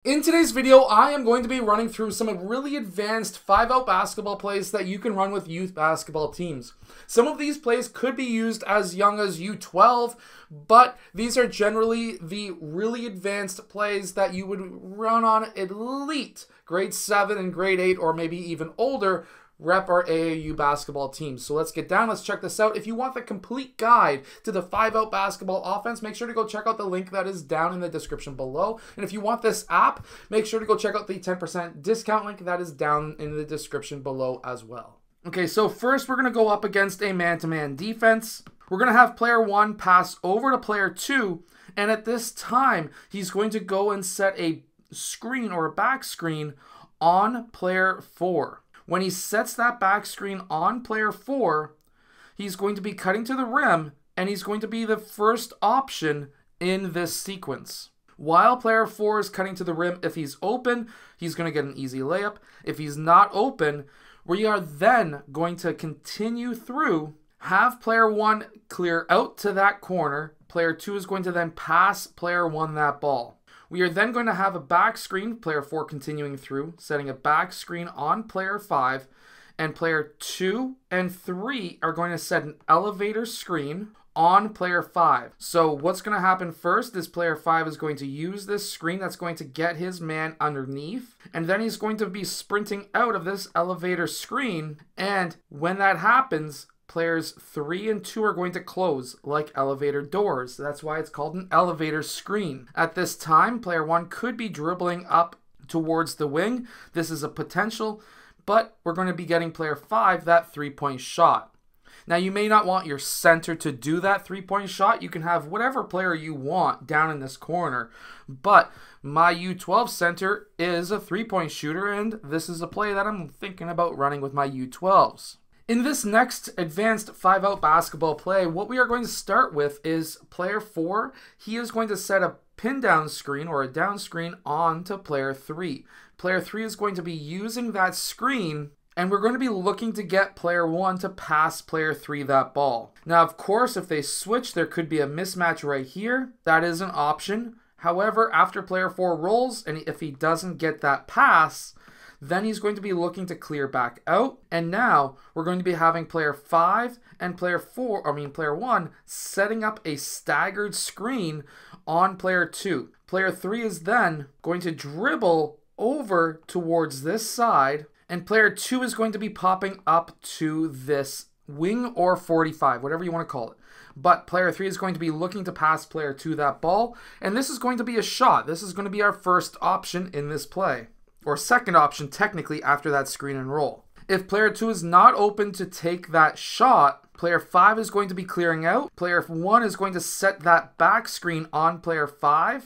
In today's video, I am going to be running through some really advanced 5-out basketball plays that you can run with youth basketball teams. Some of these plays could be used as young as U12, but these are generally the really advanced plays that you would run on elite grade 7 and grade 8 or maybe even older rep our AAU basketball teams. So let's get down, let's check this out. If you want the complete guide to the 5-out basketball offense, make sure to go check out the link that is down in the description below. And if you want this app, make sure to go check out the 10% discount link that is down in the description below as well. Okay, so first we're gonna go up against a man-to-man defense. We're gonna have player 1 pass over to player 2, and at this time, he's going to go and set a screen or a back screen on player 4. When he sets that back screen on player 4, he's going to be cutting to the rim, and he's going to be the first option in this sequence. While player 4 is cutting to the rim, if he's open, he's going to get an easy layup. If he's not open, we are then going to continue through, have player 1 clear out to that corner. Player 2 is going to then pass player 1 that ball. We are then going to have a back screen, player 4 continuing through, setting a back screen on player 5, and player 2 and 3 are going to set an elevator screen on player 5. So what's going to happen first is player 5 is going to use this screen that's going to get his man underneath, and then he's going to be sprinting out of this elevator screen, and when that happens, players 3 and 2 are going to close like elevator doors. That's why it's called an elevator screen. At this time, player 1 could be dribbling up towards the wing. This is a potential, but we're going to be getting player 5 that 3-point shot. Now, you may not want your center to do that 3-point shot. You can have whatever player you want down in this corner, but my U12 center is a 3-point shooter, and this is a play that I'm thinking about running with my U12s. In this next advanced 5-out basketball play, what we are going to start with is player 4. He is going to set a pin down screen or a down screen onto player 3. Player 3 is going to be using that screen, and we're going to be looking to get player 1 to pass player 3 that ball. Now, of course, if they switch, there could be a mismatch right here. That is an option. However, after player 4 rolls, and if he doesn't get that pass, then he's going to be looking to clear back out. And now we're going to be having player 5 and player 1 setting up a staggered screen on player 2. Player 3 is then going to dribble over towards this side, and player 2 is going to be popping up to this wing or 45, whatever you want to call it. But player 3 is going to be looking to pass player 2 that ball, and this is going to be a shot. This is going to be our first option in this play, or second option technically after that screen and roll. If player 2 is not open to take that shot, player 5 is going to be clearing out. Player 1 is going to set that back screen on player 3.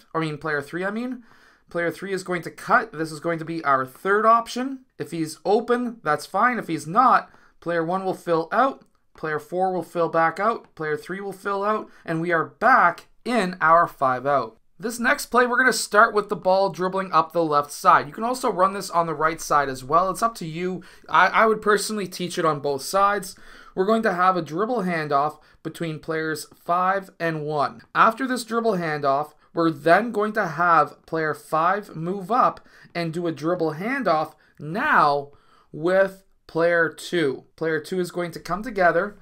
Player 3 is going to cut. This is going to be our third option. If he's open, that's fine. If he's not, player 1 will fill out. Player 4 will fill back out. Player 3 will fill out. And we are back in our 5-out. This next play, we're going to start with the ball dribbling up the left side. You can also run this on the right side as well. It's up to you. I would personally teach it on both sides. We're going to have a dribble handoff between players 5 and 1. After this dribble handoff, we're then going to have player 5 move up and do a dribble handoff now with player 2. Player 2 is going to come together,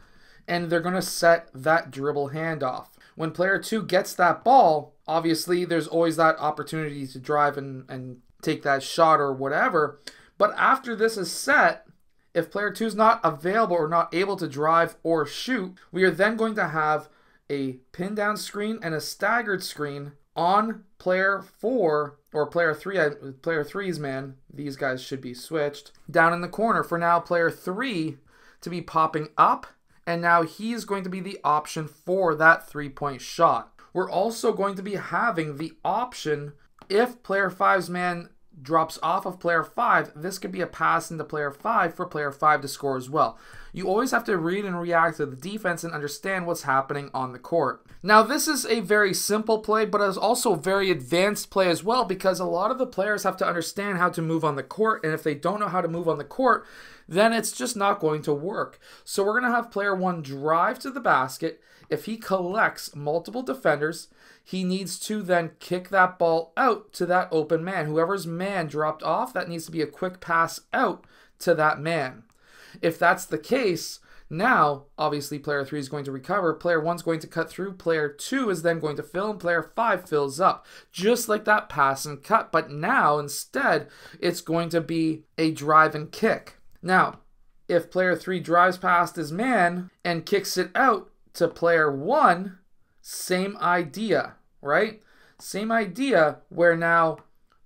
and they're going to set that dribble handoff. When player 2 gets that ball, obviously there's always that opportunity to drive and take that shot or whatever. But after this is set, if player 2 is not available or not able to drive or shoot, we are then going to have a pin down screen and a staggered screen on player 4 or player 3. Player 3's man, these guys should be switched, down in the corner for now player 3 to be popping up. And now he's going to be the option for that 3-point shot. We're also going to be having the option, if player 5's man drops off of player 5, this could be a pass into player 5 for player 5 to score as well. You always have to read and react to the defense and understand what's happening on the court. Now, this is a very simple play, but it's also a very advanced play as well, because a lot of the players have to understand how to move on the court, and if they don't know how to move on the court, then it's just not going to work. So we're going to have player 1 drive to the basket. If he collects multiple defenders, he needs to then kick that ball out to that open man. Whoever's man dropped off, that needs to be a quick pass out to that man. If that's the case, now, obviously, player 3 is going to recover. Player 1 is going to cut through. Player 2 is then going to fill, and player 5 fills up. Just like that pass and cut. But now, instead, it's going to be a drive and kick. Now, if player 3 drives past his man and kicks it out to player 1, same idea, right? Same idea where now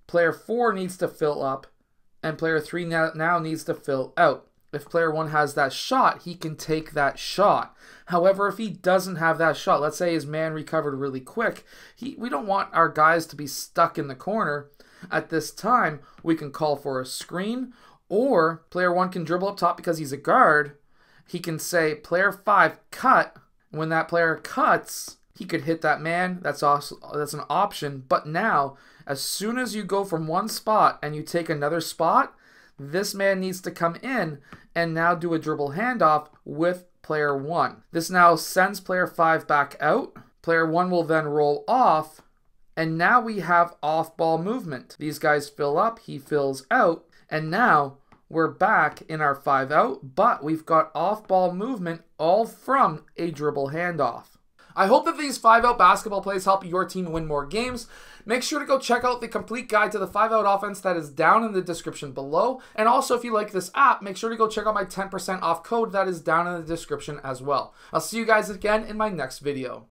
player 4 needs to fill up and player 3 now needs to fill out. If player 1 has that shot, he can take that shot. However, if he doesn't have that shot, let's say his man recovered really quick, we don't want our guys to be stuck in the corner. At this time, we can call for a screen, or player 1 can dribble up top because he's a guard. He can say, player 5, cut. When that player cuts, he could hit that man. That's an option. But now, as soon as you go from one spot and you take another spot, this man needs to come in and now do a dribble handoff with player 1. This now sends player 5 back out. Player 1 will then roll off, and now we have off-ball movement. These guys fill up, he fills out, and now we're back in our 5 out, but we've got off-ball movement all from a dribble handoff. I hope that these 5-out basketball plays help your team win more games. Make sure to go check out the complete guide to the 5-out offense that is down in the description below. And also, if you like this app, make sure to go check out my 10% off code that is down in the description as well. I'll see you guys again in my next video.